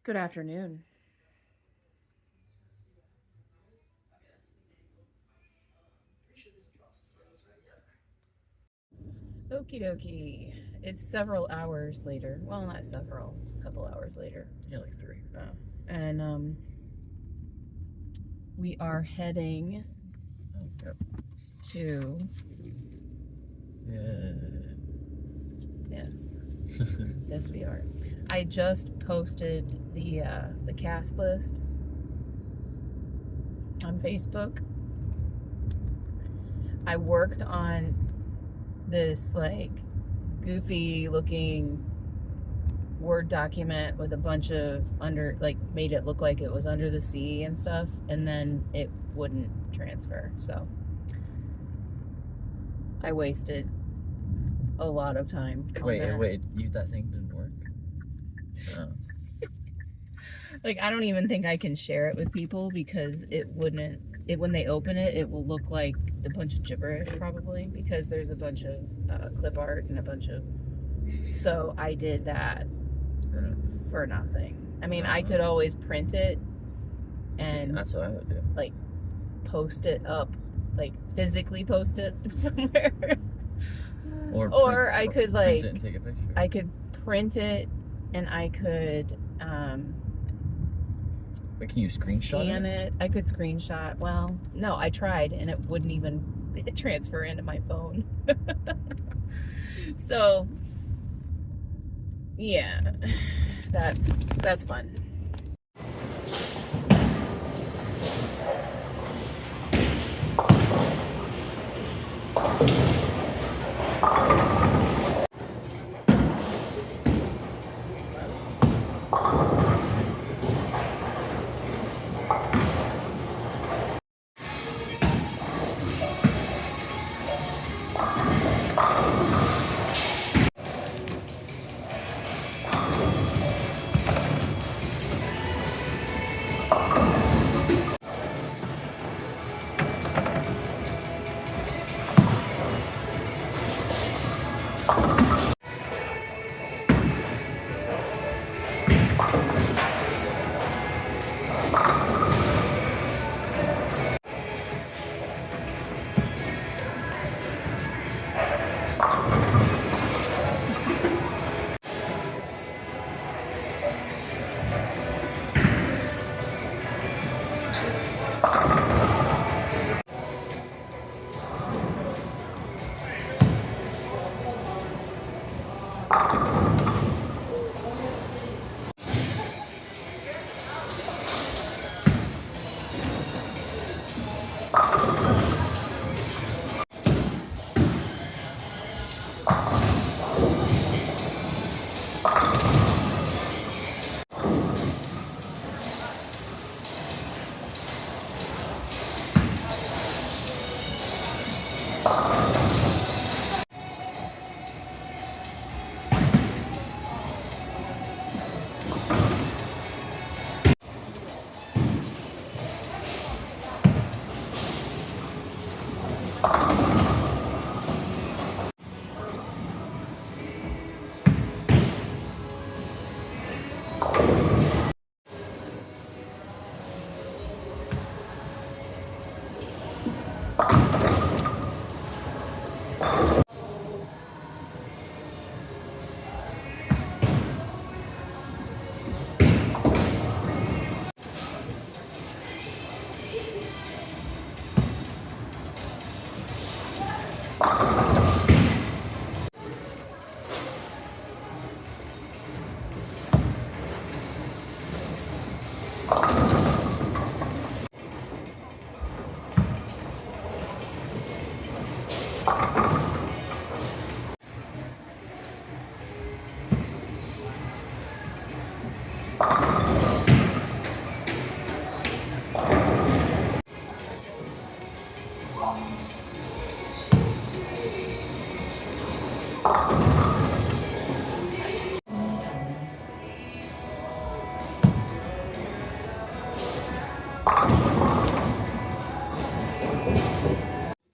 Good afternoon. Okie dokie. It's several hours later. Well, not several. It's a couple hours later. Yeah, like 3. And we are heading Yep. to Yeah. yes. Yes, we are. I just posted the cast list on Facebook. I worked on this like goofy looking Word document with a bunch of made it look like it was under the sea and stuff, and then it wouldn't transfer. So I wasted a lot of time on Wait, that. that thing didn't work? Oh. Like, I don't even think I can share it with people because it wouldn't. When they open it, it will look like a bunch of gibberish probably because there's a bunch of clip art and a bunch of. So I did that for nothing. I mean, I could always print it and that's what I would do. Like post it up, like physically post it somewhere. Or I could print it and take a picture. I could print it and I could Wait, can you screenshot scan it? I could screenshot. Well, no, I tried and it wouldn't even transfer into my phone. So yeah, that's fun.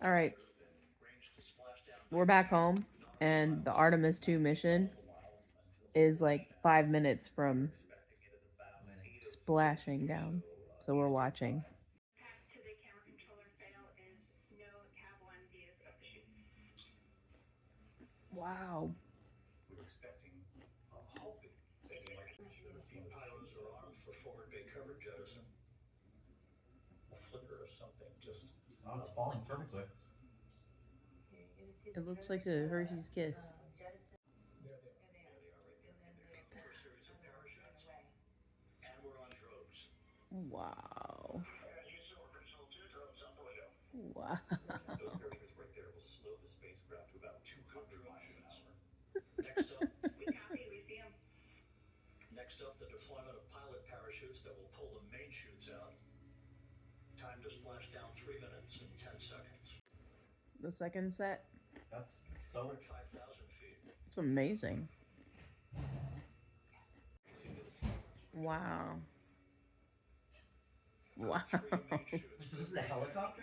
All right. We're back home, and the Artemis 2 mission is like 5 minutes from splashing down. So we're watching. Wow. A flicker or something. Just oh, it's falling perfectly. It looks like a Hershey's Kiss. Wow. Wow. Those parachutes right there will slow the spacecraft to about 200 miles an hour. Next up, we copy, we see them. Next up, the deployment of pilot parachutes that will pull the main chutes out. Time to splash down 3 minutes and 10 seconds. The second set. That's so. 5,000 feet. It's amazing. Wow. Wow. So this is a helicopter?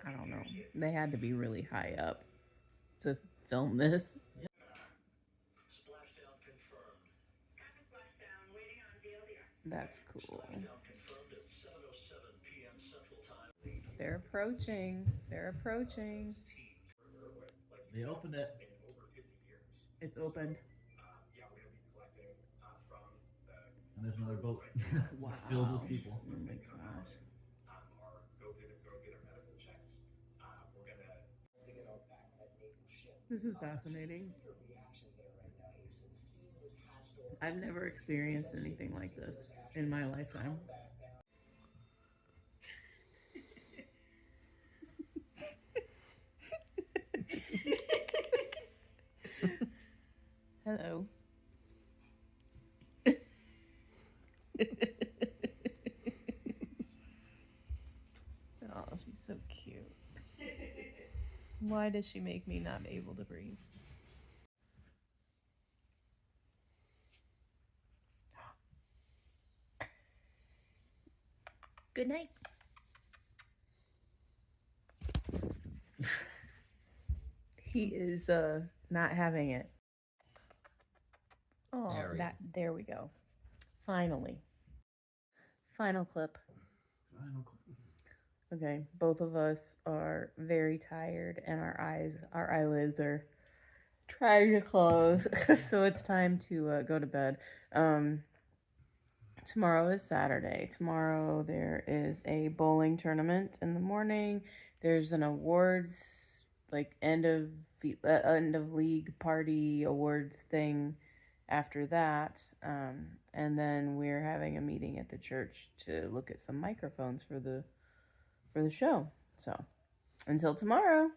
I don't know. They had to be really high up to film this. Splashdown confirmed. Splashdown, waiting on DLDR. That's cool. Splashdown confirmed at 7:07 p.m. Central Time. They're approaching. They're approaching. They opened it. It's opened. Yeah, we're gonna be collecting from the. And there's another boat Wow. filled with people. Oh my gosh. Or go get our medical checks. We're gonna. To get out back on that naval ship. This is fascinating. Your reaction there right now, Ace, is seeing this hatch door. I've never experienced anything like this in my lifetime. Hello. Oh, she's so cute. Why does she make me not able to breathe? Good night. He is not having it. Oh, there we go. Finally. Final clip. Okay, both of us are very tired and our eyelids are trying to close. So it's time to go to bed. Tomorrow is Saturday. Tomorrow there is a bowling tournament in the morning. There's an awards, like end of league party awards thing after that. And then we're having a meeting at the church to look at some microphones for the show. So until tomorrow.